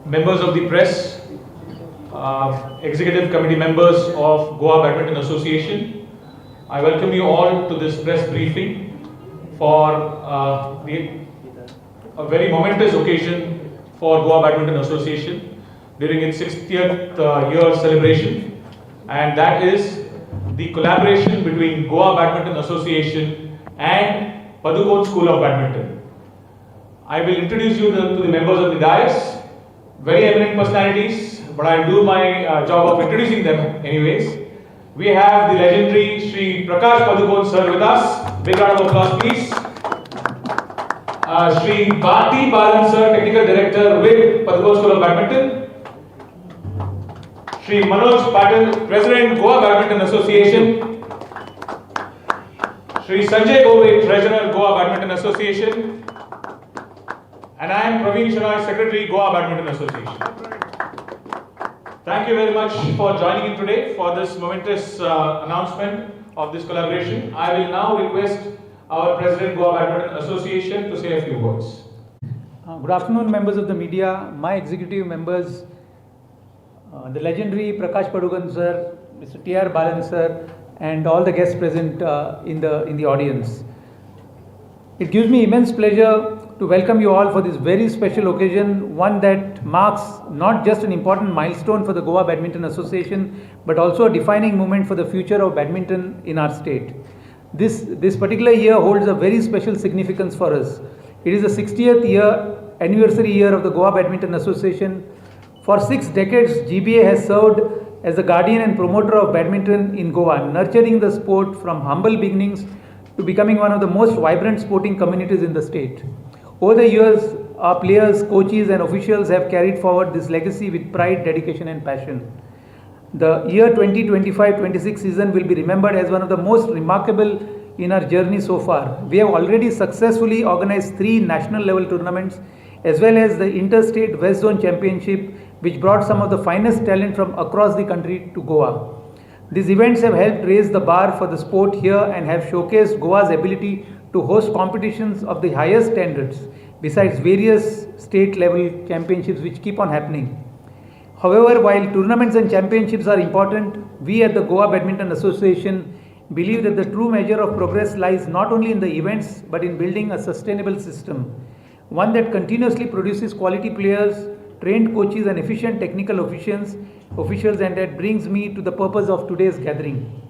Members of the press, executive committee members of Goa Badminton Association, I welcome you all to this press briefing for a very momentous occasion for Goa Badminton Association during its 60th year celebration, and that is the collaboration between Goa Badminton Association and Padukone School of Badminton. I will introduce you to the members of the dais, very eminent personalities, but I'll do my job of introducing them anyways. We have the legendary Shri Prakash Padukone sir with us. Big round of applause, please. Shri Bharti Balan sir, Technical Director with Padukone School of Badminton. Shri Manoj Patil, President, Goa Badminton Association. Shri Sanjay Gove, Treasurer, Goa Badminton Association. And I am Praveen Shenoy, Secretary, Goa Badminton Association. Thank you very much for joining in today for this momentous announcement of this collaboration. I will now request our President, Goa Badminton Association, to say a few words. Good afternoon, members of the media, my executive members, the legendary Prakash Padukone sir, Mr. T.R. Balan sir, and all the guests present in the audience. It gives me immense pleasure to welcome you all for this very special occasion, one that marks not just an important milestone for the Goa Badminton Association, but also a defining moment for the future of badminton in our state. This particular year holds a very special significance for us. It is the 60th anniversary year of the Goa Badminton Association. For 6 decades, GBA has served as the guardian and promoter of badminton in Goa, nurturing the sport from humble beginnings to becoming one of the most vibrant sporting communities in the state. Over the years, our players, coaches and officials have carried forward this legacy with pride, dedication and passion. The year 2025-26 season will be remembered as one of the most remarkable in our journey so far. We have already successfully organized 3 national level tournaments as well as the Interstate West Zone Championship, which brought some of the finest talent from across the country to Goa. These events have helped raise the bar for the sport here and have showcased Goa's ability to host competitions of the highest standards, besides various state level championships which keep on happening. However, while tournaments and championships are important, we at the Goa Badminton Association believe that the true measure of progress lies not only in the events but in building a sustainable system, one that continuously produces quality players, trained coaches and efficient technical officials, and that brings me to the purpose of today's gathering.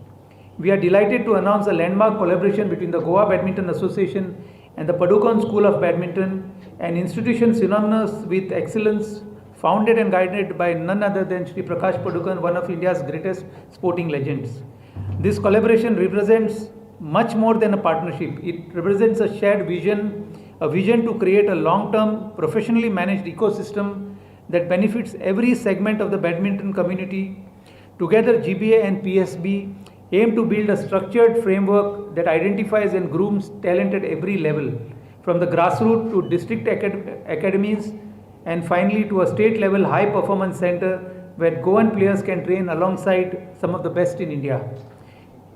We are delighted to announce a landmark collaboration between the Goa Badminton Association and the Padukone School of Badminton, an institution synonymous with excellence, founded and guided by none other than Shri Prakash Padukone, one of India's greatest sporting legends. This collaboration represents much more than a partnership. It represents a shared vision, a vision to create a long-term, professionally managed ecosystem that benefits every segment of the badminton community. Together, GBA and PSB aim to build a structured framework that identifies and grooms talent at every level, from the grassroots to district academies, and finally to a state level high performance center where Goan players can train alongside some of the best in India.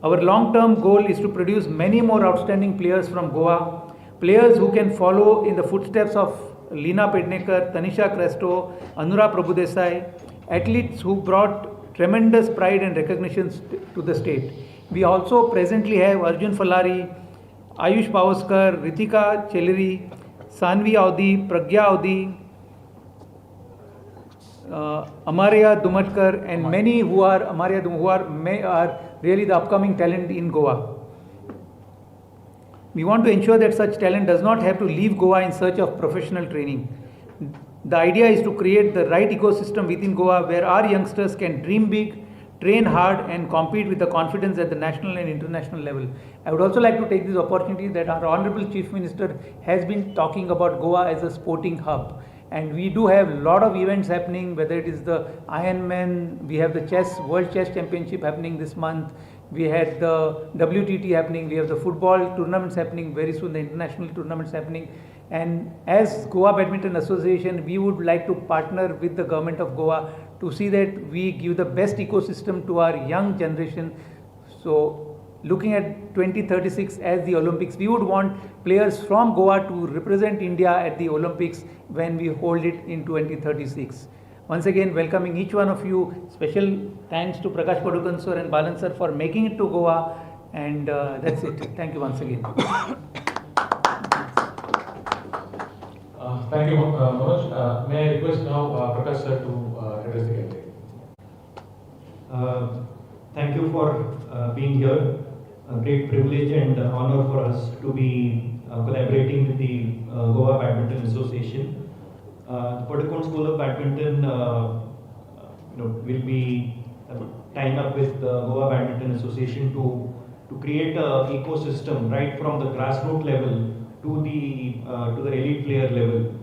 Our long-term goal is to produce many more outstanding players from Goa, players who can follow in the footsteps of Leena Pednekar, Tanisha Cresto, Anura Prabhudesai, athletes who brought tremendous pride and recognition to the state. We also presently have Arjun Falari, Ayush Pavaskar, Ritika Chelleri, Sanvi Audi, Pragya Audi, Amarya Dumatkar, and many who are really the upcoming talent in Goa. We want to ensure that such talent does not have to leave Goa in search of professional training. The idea is to create the right ecosystem within Goa where our youngsters can dream big, train hard and compete with the confidence at the national and international level. I would also like to take this opportunity that our Honorable Chief Minister has been talking about Goa as a sporting hub. And we do have a lot of events happening, whether it is the Ironman, we have the World Chess Championship happening this month, we had the WTT happening, we have the football tournaments happening very soon, the international tournaments happening. And as Goa Badminton Association, we would like to partner with the government of Goa to see that we give the best ecosystem to our young generation. So looking at 2036 as the Olympics. We would want players from Goa to represent India at the Olympics when we hold it in 2036. Once again, welcoming each one of you. Special thanks to Prakash Padukone sir and Balan sir for making it to Goa. And that's it. Thank you once again. Thank you, Manoj. May I request now Prakash sir to address the gathering. Thank you for being here. A great privilege and honor for us to be collaborating with the Goa Badminton Association. The Padukone School of Badminton will be tying up with the Goa Badminton Association to create an ecosystem right from the grassroots level to the elite player level.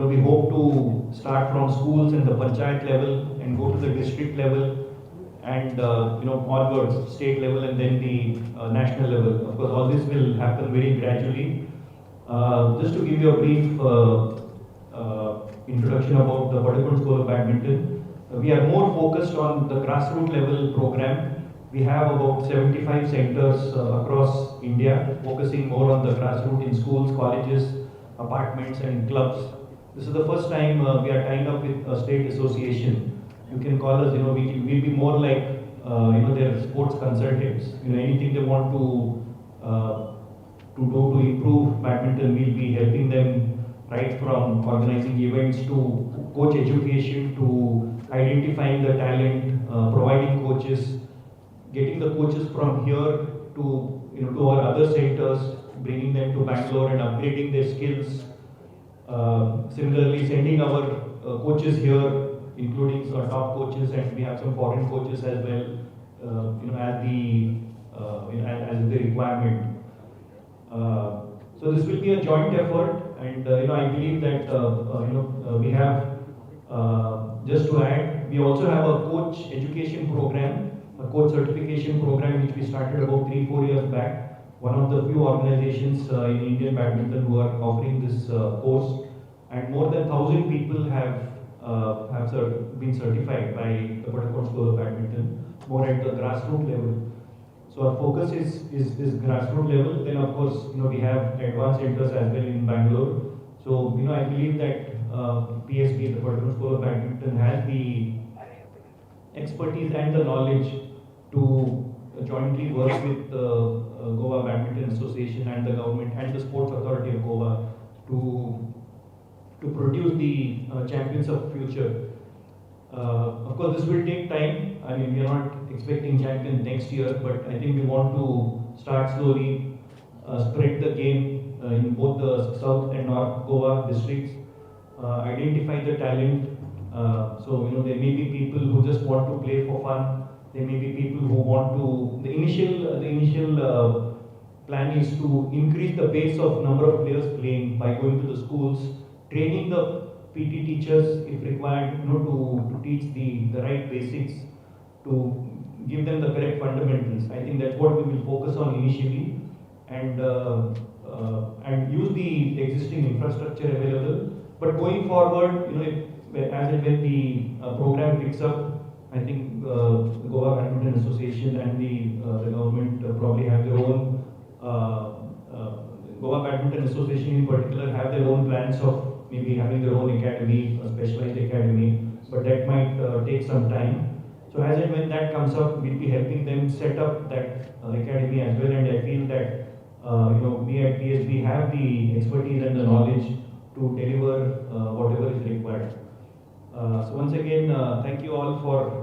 We hope to start from schools and the panchayat level and go to the district level and onwards, state level and then the national level. Of course, all this will happen very gradually. Just to give you a brief introduction about the Padukone School of Badminton, we are more focused on the grassroots level program. We have about 75 centers across India, focusing more on the grassroots in schools, colleges, apartments and clubs. This is the first time we are tying up with a state association. You can call us, we'll be more like, their sports consultants. Anything they want to do to improve badminton, we'll be helping them right from organizing events to coach education to identifying the talent, providing coaches, getting the coaches from here to our other centers, bringing them to Bangalore and upgrading their skills. Similarly, sending our coaches here, including some top coaches, and we have some foreign coaches as well, as the requirement. So this will be a joint effort, and I believe that we have just to add, we also have a coach education program, a coach certification program which we started about 3-4 years back. One of the few organizations in Indian badminton who are offering this course, and more than 1,000 people have been certified by the Padukone School of Badminton, more at the grassroots level. So our focus is grassroots level. Then of course, we have advanced centers as well in Bangalore. So I believe that PSB, the Padukone School of Badminton, has the expertise and the knowledge to jointly work with the Goa Badminton Association and the government and the Sports Authority of Goa to produce the champions of future. Of course, this will take time. I mean, we are not expecting champions next year, but I think we want to start slowly, spread the game in both the South and North Goa districts, identify the talent. So there may be people who just want to play for fun. There may be people who want to. The initial plan is to increase the base of number of players playing by going to the schools, training the PT teachers if required, to teach the right basics, to give them the correct fundamentals. I think that's what we will focus on initially, and use the existing infrastructure available. But going forward, as and when the program picks up, I think the Goa Badminton Association and the government probably have their own. Goa Badminton Association in particular have their own plans of maybe having their own academy, a specialized academy, but that might take some time. So as and when that comes up, we'll be helping them set up that academy as well. And I feel that we at PSB have the expertise and the knowledge to deliver whatever is required. So once again, thank you all for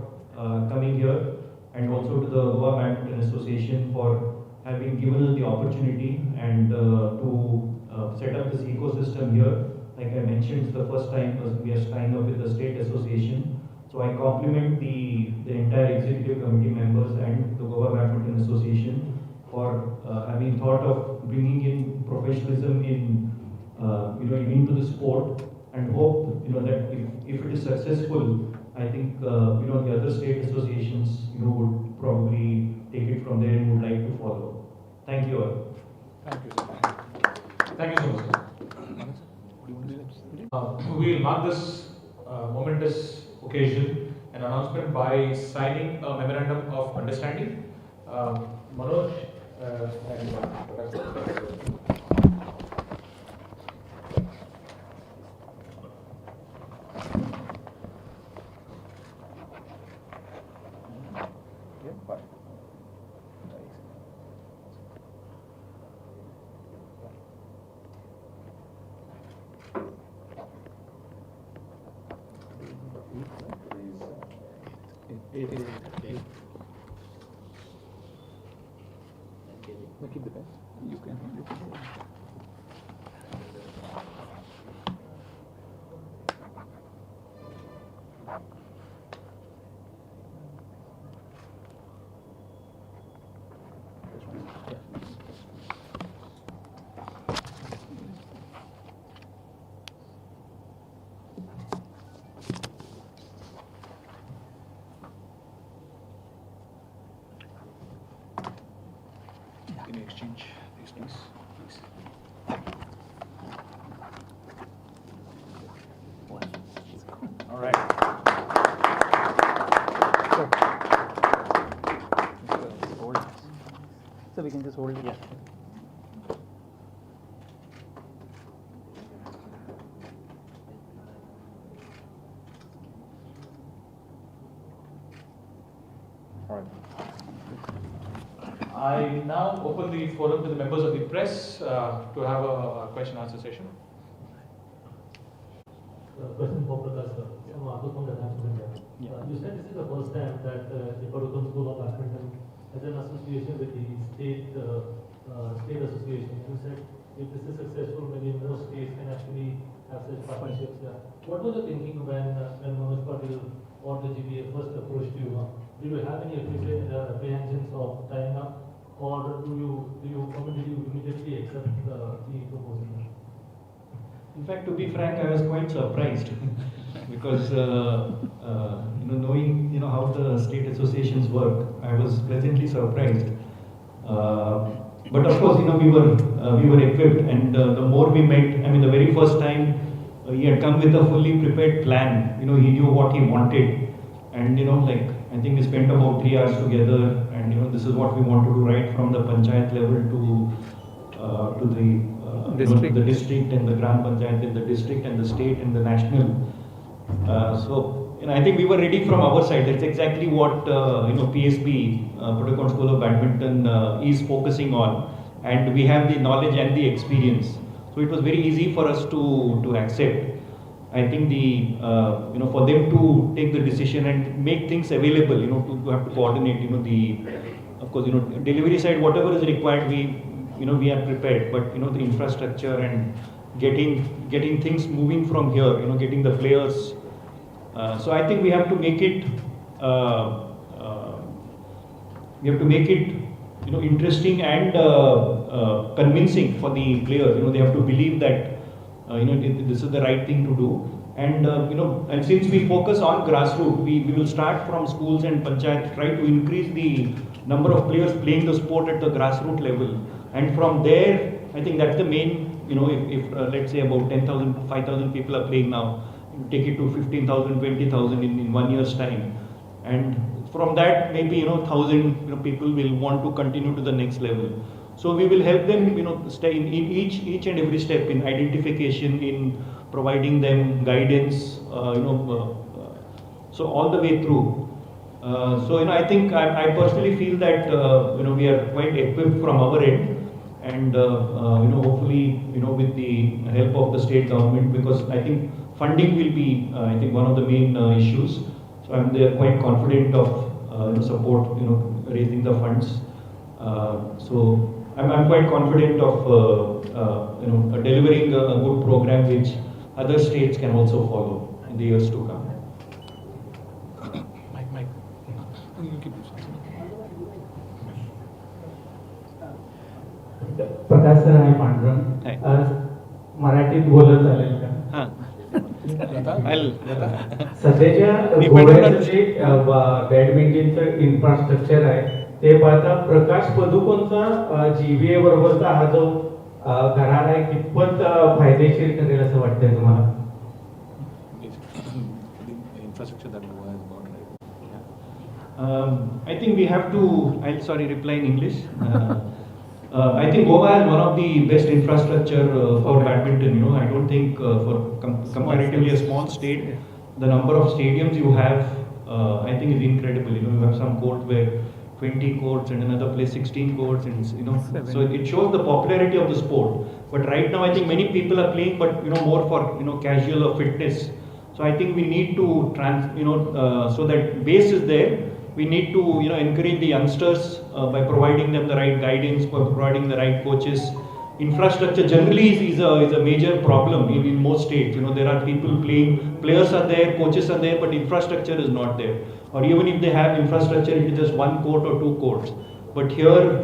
coming here, and also to the Goa Badminton Association for having given us the opportunity and to set up this ecosystem here. Like I mentioned, it's the first time we are tying up with the state association. So I compliment the entire executive committee members and the Goa Badminton Association for having thought of bringing in professionalism into the sport, and hope that if it is successful, I think the other state associations would probably take it from there and would like to follow. Thank you all. Thank you, sir. Thank you so much, sir. We will mark this momentous occasion, an announcement by signing a memorandum of understanding Manoj and Prakash. Keep the pen. You can. Can you exchange these, please? All right. Hold it. So we can just hold it. Yeah. All right. I now open the forum to the members of the press to have a question answer session. Question for Prakash sir. From Padukone, you said this is the first time that the Padukone School of Badminton has an association with the state association. You said if this is successful, maybe more states can actually have such partnerships. What was the thinking when Manoj Patil or the GBA first approached you? Do you have any apprehensions of tying up, or did you immediately accept the proposal? In fact, to be frank, I was quite surprised because knowing how the state associations work, I was pleasantly surprised. But of course, we were equipped, and the more we met, the very first time he had come with a fully prepared plan. He knew what he wanted, and I think we spent about 3 hours together, and this is what we want to do right from the panchayat level to the District. the district and the Gram Panchayat in the district and the state and the national. So I think we were ready from our side. That's exactly what PSB, Padukone School of Badminton, is focusing on, and we have the knowledge and the experience. So it was very easy for us to accept. I think the for them to take the decision and make things available, to have to coordinate, of course, delivery side, whatever is required, we are prepared, but the infrastructure and getting things moving from here, getting the players. So I think we have to make it interesting and convincing for the players. They have to believe that this is the right thing to do. And and since we focus on grassroots, we will start from schools and panchayat, try to increase the number of players playing the sport at the grassroots level. And from there, I think that's the main, if let's say about 10,000, 5,000 people are playing now, take it to 15,000, 20,000 in 1 year's time. And from that, maybe, 1,000 people will want to continue to the next level. So we will help them, stay in each and every step in identification, in providing them guidance, so all the way through. So I think I personally feel that we are quite equipped from our end, and hopefully with the help of the state government, because I think funding will be I think one of the main issues. So I'm quite confident of support, raising the funds. So I'm quite confident of delivering a good program which other states can also follow in the years to come. Mike. You keep this. Prakash sir आणि पांडुरंग मराठीत बोलत चालेल का? सध्याच्या गोव्याचं जे बॅडमिंटनचं infrastructure आहे ते पाहता प्रकाश पदुकोणचा GBA बरोबरचा हा जो करार आहे कितपत फायदेशीर ठरेल असं वाटतंय तुम्हाला? Infrastructure that Goa has got, right? I think we have to, I'll reply in English. I think Goa has one of the best infrastructure for badminton. I don't think for comparatively a small state, the number of stadiums you have, I think is incredible. You have some courts where 20 courts and another place 16 courts, and so it shows the popularity of the sport. But right now, I think many people are playing, but more for casual or fitness. So I think we need to so that base is there. We need to encourage the youngsters by providing them the right guidance, by providing the right coaches. Infrastructure generally is a major problem in most states. There are people playing, players are there, coaches are there, but infrastructure is not there. Or even if they have infrastructure, it is just one court or two courts. But here,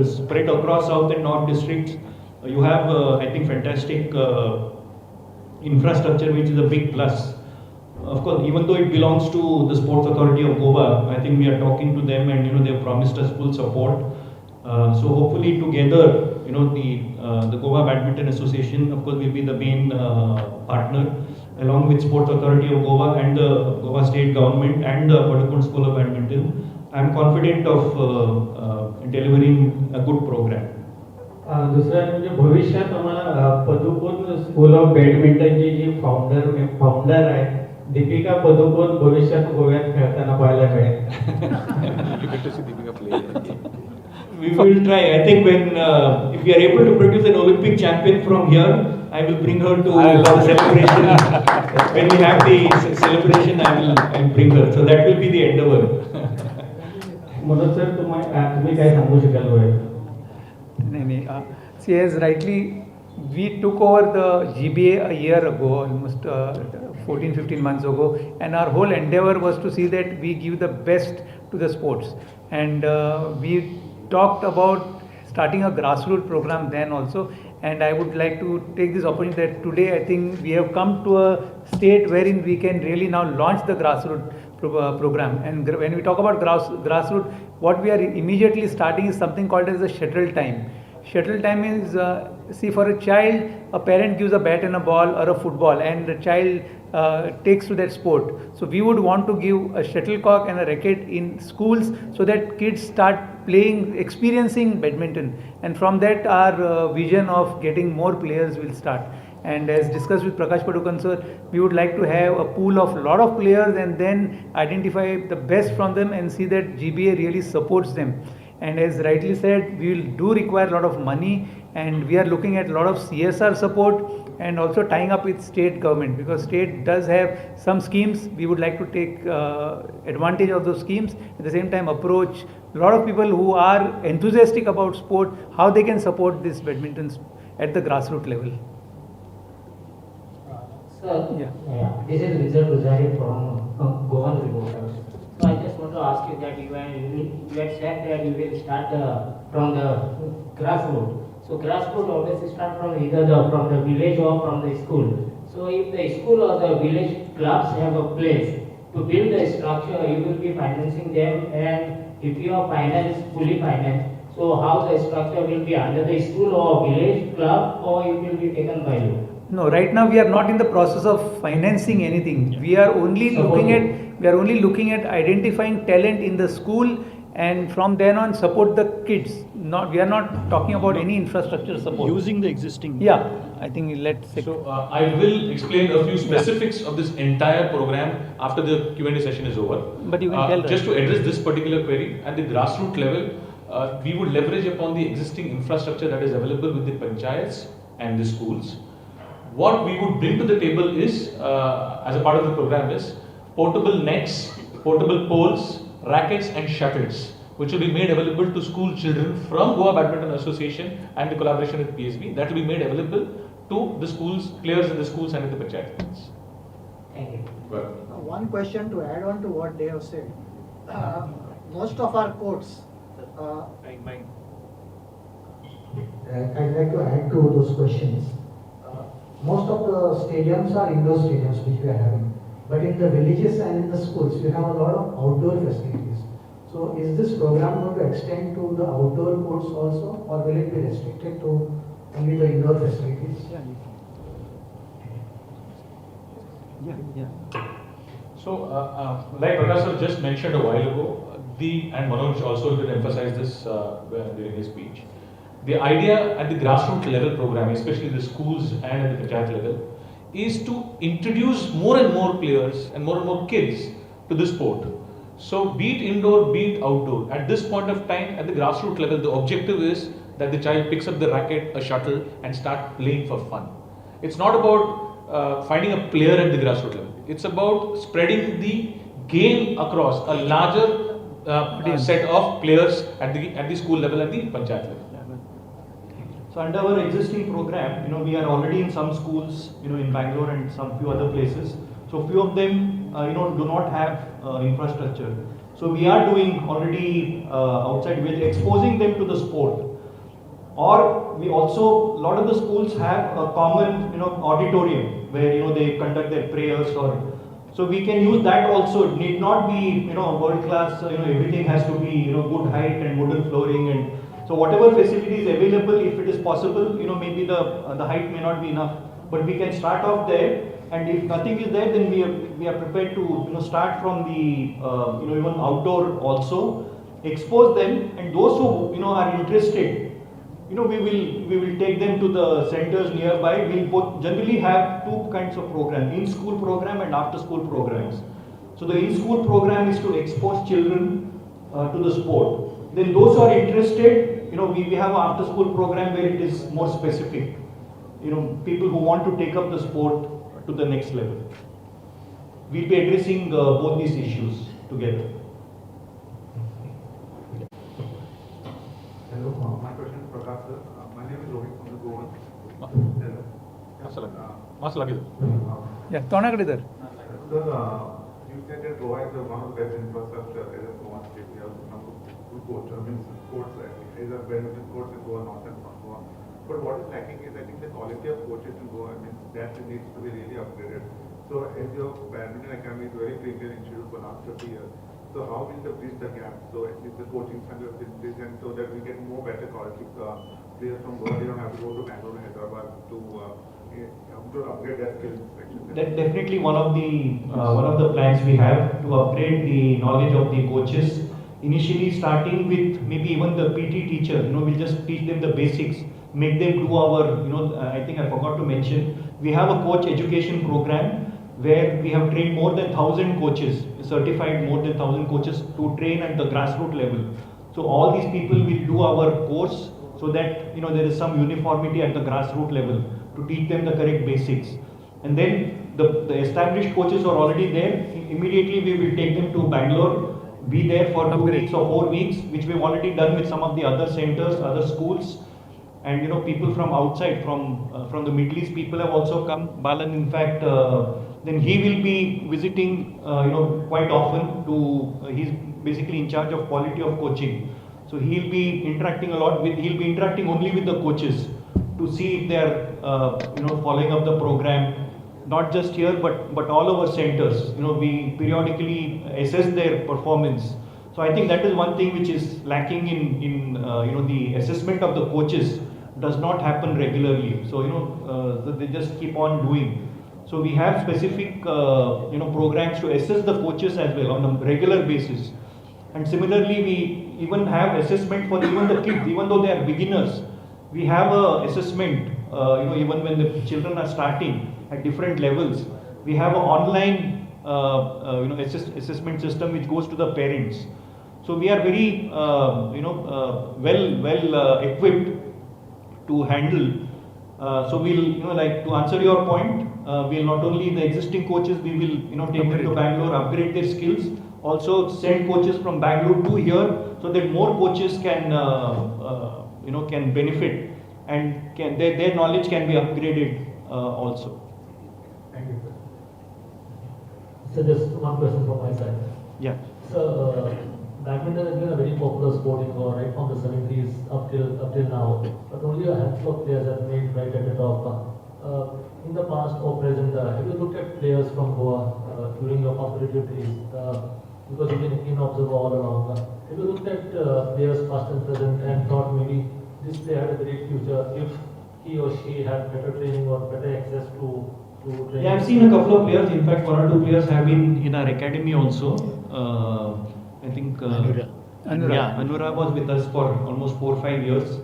spread across South and North districts, you have, I think, fantastic infrastructure, which is a big plus. Of course, even though it belongs to the Sports Authority of Goa, I think we are talking to them, and they have promised us full support. So hopefully together, the Goa Badminton Association, of course, will be the main partner, along with Sports Authority of Goa and the Goa State Government and the Padukone School of Badminton. I am confident of delivering a good program. दुसरं म्हणजे भविष्यात आम्हाला Padukone school of बॅडमिंटनचे जे founder आहे दीपिका पदुकोण भविष्यात गोव्यात खेळताना पाहायला मिळेल. We will try. I think when if we are able to produce an Olympic champion from here, I will bring her to the celebration. When we have the celebration, I will bring her. So that will be the endeavor. Manoj sir तुम्ही काय सांगू शकाल वय? See, as rightly, we took over the GBA a year ago, almost 14-15 months ago, and our whole endeavor was to see that we give the best to the sports. And we talked about starting a grassroots program then also, and I would like to take this opportunity that today I think we have come to a state wherein we can really now launch the grassroots program. And when we talk about grassroots, what we are immediately starting is something called as a shuttle time. Shuttle time is, see, for a child, a parent gives a bat and a ball or a football, and the child takes to that sport. So we would want to give a shuttlecock and a racket in schools so that kids start playing, experiencing badminton, and from that our vision of getting more players will start. And as discussed with Prakash Padukone sir, we would like to have a pool of lot of players and then identify the best from them and see that GBA really supports them. And as rightly said, we will require a lot of money, and we are looking at a lot of CSR support and also tying up with state government, because state does have some schemes. We would like to take advantage of those schemes, at the same time approach a lot of people who are enthusiastic about sport, how they can support this badminton at the grassroots level. Sir, this is Rizal Ruzari from Goa Reporters. So I just want to ask you that you had said that you will start from the grassroots. So grassroots always start from either from the village or from the school. So if the school or the village clubs have a place to build the structure, you will be financing them, and if you are fully financed, so how the structure will be under the school or village club, or it will be taken by you? No, right now we are not in the process of financing anything. We are only looking at identifying talent in the school, and from then on support the kids. We are not talking about any infrastructure support. Using the existing. Yeah, I think let's. So I will explain a few specifics of this entire program after the Q&A session is over. But you can tell just to address this particular query at the grassroots level, we would leverage upon the existing infrastructure that is available with the panchayats and the schools. What we would bring to the table is, as a part of the program, is portable nets, portable poles, rackets and shuttles, which will be made available to school children from Goa Badminton Association and the collaboration with PSB. That will be made available to the schools, players in the schools and in the panchayat. Thank you. Well, One question to add on to what they have said. Most of our courts. I'd like to add to those questions. Most of the stadiums are indoor stadiums which we are having, but in the villages and in the schools we have a lot of outdoor facilities. So is this program going to extend to the outdoor courts also, or will it be restricted to only the indoor facilities? So, like Prakash sir just mentioned a while ago, and Manoj also did emphasize this during his speech. The idea at the grassroots level program, especially the schools and at the panchayat level, is to introduce more and more players and more kids to the sport. So, be it indoor, be it outdoor, at this point of time, at the grassroots level, the objective is that the child picks up the racket, a shuttle, and start playing for fun. It's not about finding a player at the grassroots level. It's about spreading the game across a larger set of players at the school level and the panchayat level. So under our existing program, we are already in some schools, in Bangalore and some few other places. So few of them, do not have infrastructure. So we are doing already outside, we're exposing them to the sport. Or we also, a lot of the schools have a common, auditorium where, they conduct their prayers so we can use that also. It need not be, world class, everything has to be, good height and wooden flooring and so whatever facility is available, if it is possible, maybe the height may not be enough, but we can start off there. And if nothing is there, then we are prepared to, start from the, even outdoor also, expose them, and those who, are interested, we will take them to the centers nearby. We'll both generally have two kinds of program, in-school program and after-school programs. So the in-school program is to expose children to the sport. Then those who are interested, we have an after-school program where it is more specific. People who want to take up the sport to the next level. We'll be addressing both these issues together. Hello, my question is Prakash sir. My name is Rohit from the Goa. Hello. Yeah, Tonagadidir. Sir, you said that Goa is one of the best infrastructure as a small state. We have good coach, courts actually. Is a very good courts in Goa, north and south Goa. But what is lacking is I think the quality of coaches in Goa, that needs to be really upgraded. So as your badminton academy is very premier institute for last 30 years. So how will they bridge the gap? So at least the coaching center is bridged and so that we get more better quality players from Goa. They don't have to go to Bangalore and Hyderabad to upgrade their skills. That's definitely one of the plans we have to upgrade the knowledge of the coaches. Initially starting with maybe even the PT teacher, we'll just teach them the basics, make them do our, I think I forgot to mention, we have a coach education program where we have trained more than 1,000 coaches, certified more than 1,000 coaches to train at the grassroots level. So all these people will do our course so that, there is some uniformity at the grassroots level to teach them the correct basics. And then the established coaches are already there. Immediately we will take them to Bangalore, be there for 2 weeks or 4 weeks, which we've already done with some of the other centers, other schools. And people from outside, from the Middle East, people have also come. Balan, in fact, then he will be visiting, quite often. He's basically in charge of quality of coaching. So he'll be interacting a lot he'll be interacting only with the coaches to see if they are, following up the program. Not just here, but all our centers. We periodically assess their performance. So I think that is one thing which is lacking in the assessment of the coaches does not happen regularly. So they just keep on doing. So we have specific programs to assess the coaches as well on a regular basis. And similarly, we even have assessment for even the kids, even though they are beginners. We have a assessment, even when the children are starting at different levels. We have an online, assessment system which goes to the parents. So we are very, well equipped to handle. So we'll, like to answer your point, we'll not only the existing coaches, we will, take them to Bangalore, upgrade their skills. Also send coaches from Bangalore to here so that more coaches can, can benefit and their knowledge can be upgraded also. Thank you, sir. So just one question from my side. Yeah. So badminton has been a very popular sport in Goa right from the 70s up till now, but only a handful of players have made right at the top. In the past or present, have you looked at players from Goa during your competitive days? Because you've been a keen observer all along. Have you looked at players past and present and thought maybe this player had a great future if he or she had better training or better access to to train? Yeah, I've seen a couple of players. In fact, one or two players have been in our academy also. I think Anurag. Yeah, Anurag was with us for almost 4 or 5 years.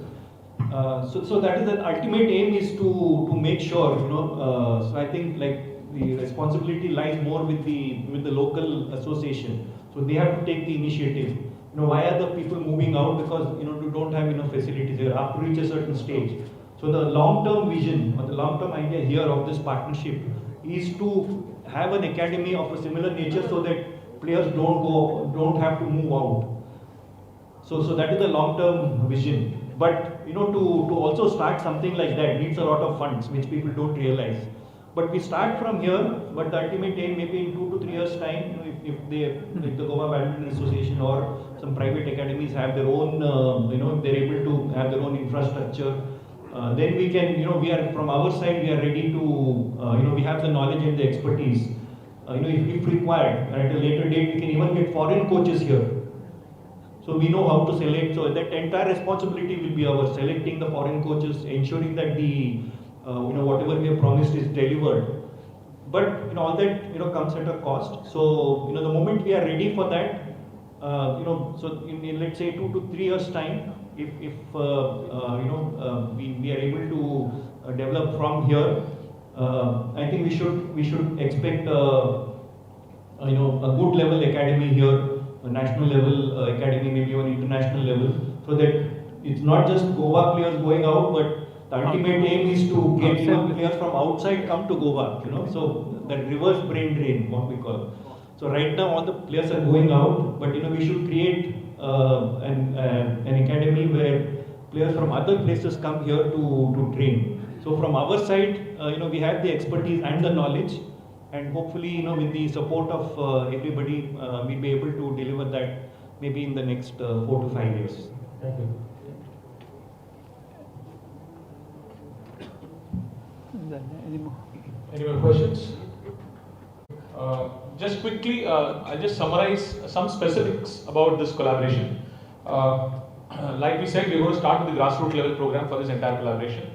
So that is the ultimate aim is to make sure, you know. So I think like the responsibility lies more with the local association. So they have to take the initiative. You know, why are the people moving out? Because you know you don't have enough facilities. They have to reach a certain stage. So the long-term vision or the long-term idea here of this partnership is to have an academy of a similar nature so that players don't have to move out. So that is the long-term vision. But you know, to also start something like that needs a lot of funds, which people don't realize. But we start from here. But the ultimate aim, maybe in 2 to 3 years' time, you know, if they, like the Goa Badminton Association or some private academies have their own, you know, if they're able to have their own infrastructure, then we can, you know, we are from our side, we are ready to, you know, we have the knowledge and the expertise. You know, if required, at a later date, we can even get foreign coaches here. So we know how to select. So that entire responsibility will be ours, selecting the foreign coaches, ensuring that the you know, whatever we have promised is delivered. But you know, all that, you know, comes at a cost. So you know, the moment we are ready for that, you know, so in let's say 2 to 3 years time, if you know, we are able to develop from here, I think we should expect you know, a good level academy here. A national level academy, maybe even international level, so that it's not just Goa players going out, but the ultimate aim is to get even players from outside come to Goa, you know, so that reverse brain drain, what we call. So right now all the players are going out, but you know, we should create an academy where players from other places come here to train. So from our side, you know, we have the expertise and the knowledge. And hopefully, you know, with the support of everybody, we'll be able to deliver that maybe in the next 4 to 5 years. Thank you. Any more questions? Just quickly, I'll just summarize some specifics about this collaboration. Like we said, we're going to start with the grassroots level program for this entire collaboration.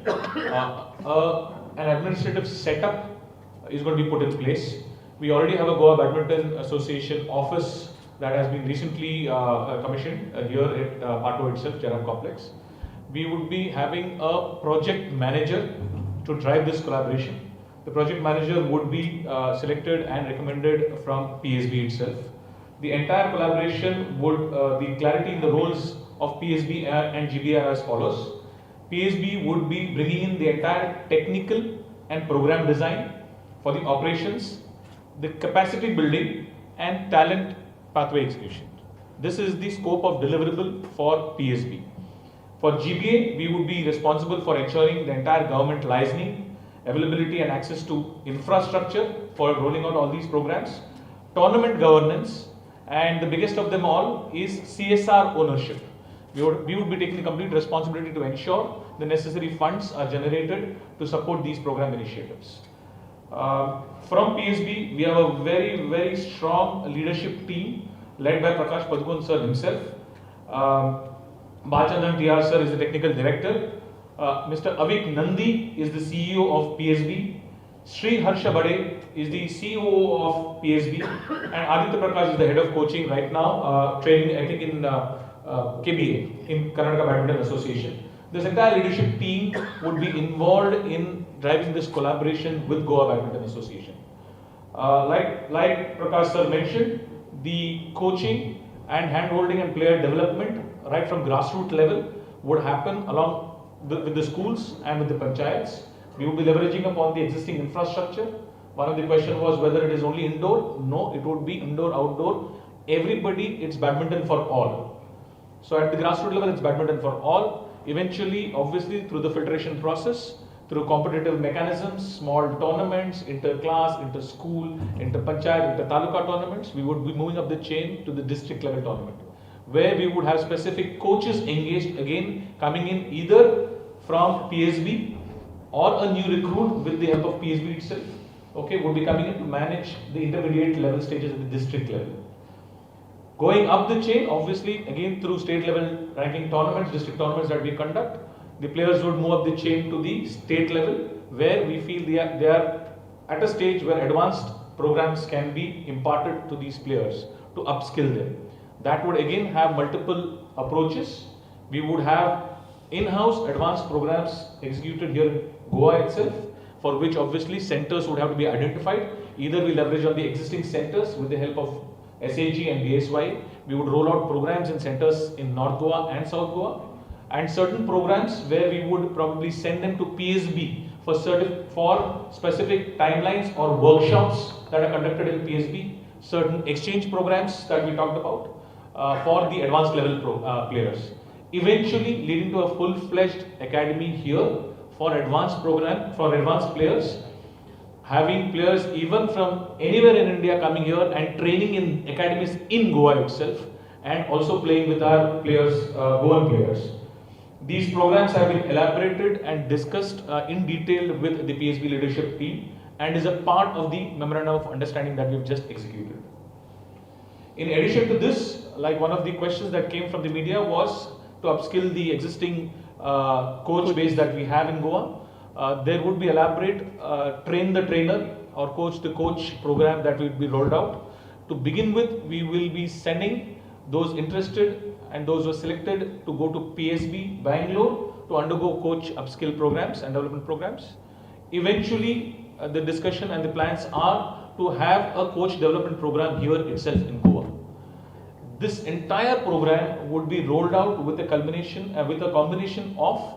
An administrative setup is going to be put in place. We already have a Goa Badminton Association office that has been recently commissioned here at Pato itself, Charam Complex. We would be having a project manager to drive this collaboration. The project manager would be selected and recommended from PSB itself. The entire collaboration would, the clarity in the roles of PSB and GBR as follows. PSB would be bringing in the entire technical and program design for the operations, the capacity building and talent pathway execution. This is the scope of deliverable for PSB. For GBA, we would be responsible for ensuring the entire government licensing, availability and access to infrastructure for rolling out all these programs, tournament governance, and the biggest of them all is CSR ownership. We would be taking the complete responsibility to ensure the necessary funds are generated to support these program initiatives. From PSB, we have a very, very strong leadership team led by Padukone sir himself. Balchandran TR sir is the technical director. Mr. Avik Nandi is the CEO of PSB. Sri Harsha Bade is the CEO of PSB. And Aditya Prakash is the head of coaching right now, training, I think, in KBA, in Karnataka Badminton Association. This entire leadership team would be involved in driving this collaboration with Goa Badminton Association. Like Prakash sir mentioned, the coaching and hand-holding and player development right from grassroots level would happen along with the schools and with the panchayats. We would be leveraging upon the existing infrastructure. One of the questions was whether it is only indoor. No, it would be indoor, outdoor. Everybody, it's badminton for all. So at the grassroots level, it's badminton for all. Eventually, obviously, through the filtration process, through competitive mechanisms, small tournaments, inter-class, inter-school, inter-panchayat, inter-taluka tournaments, we would be moving up the chain to the district level tournament, where we would have specific coaches engaged, again coming in either from PSB or a new recruit with the help of PSB itself, okay, would be coming in to manage the intermediate level stages at the district level. Going up the chain, obviously, again through state level ranking tournaments, district tournaments that we conduct, the players would move up the chain to the state level, where we feel they are at a stage where advanced programs can be imparted to these players to upskill them. That would again have multiple approaches. We would have in-house advanced programs executed here in Goa itself, for which obviously centers would have to be identified. Either we leverage on the existing centers with the help of SAG and BSY. We would roll out programs in centers in North Goa and South Goa, and certain programs where we would probably send them to PSB for specific timelines or workshops that are conducted in PSB, certain exchange programs that we talked about for the advanced level players. Eventually leading to a full-fledged academy here for advanced players, having players even from anywhere in India coming here and training in academies in Goa itself, and also playing with our players, Goan players. These programs have been elaborated and discussed in detail with the PSB leadership team and is a part of the memorandum of understanding that we've just executed. In addition to this, like one of the questions that came from the media was to upskill the existing coach base that we have in Goa. There would be elaborate train the trainer or coach the coach program that will be rolled out. To begin with, we will be sending those interested and those who are selected to go to PSB Bangalore to undergo coach upskill programs and development programs. Eventually, the discussion and the plans are to have a coach development program here itself in Goa. This entire program would be rolled out with a combination of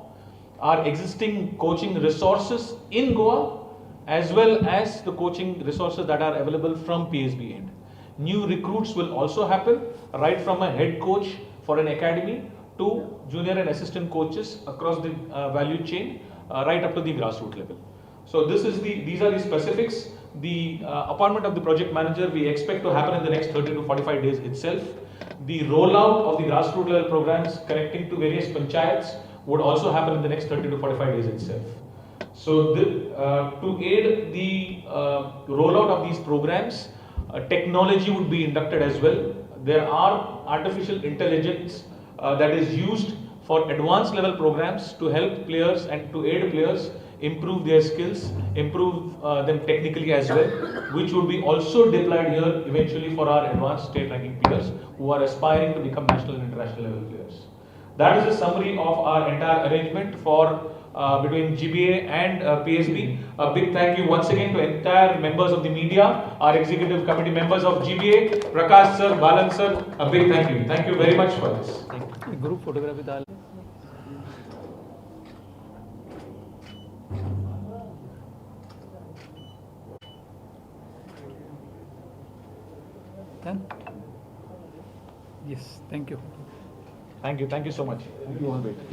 our existing coaching resources in Goa as well as the coaching resources that are available from PSB end. New recruits will also happen, right from a head coach for an academy to junior and assistant coaches across the value chain, right up to the grassroots level. So these are the specifics. The appointment of the project manager we expect to happen in the next 30 to 45 days itself. The rollout of the grassroots level programs connecting to various panchayats would also happen in the next 30 to 45 days itself. So to aid the rollout of these programs, technology would be inducted as well. There are artificial intelligence that is used for advanced level programs to help players and to aid players improve their skills, improve them technically as well, which would be also deployed here eventually for our advanced state ranking players who are aspiring to become national and international level players. That is a summary of our entire arrangement for between GBA and PSB. A big thank you once again to entire members of the media, our executive committee members of GBA, Prakash sir, Balan sir, a big thank you. Thank you very much for this. Group photography dal. Done? Yes, thank you. Thank you so much. Thank you all.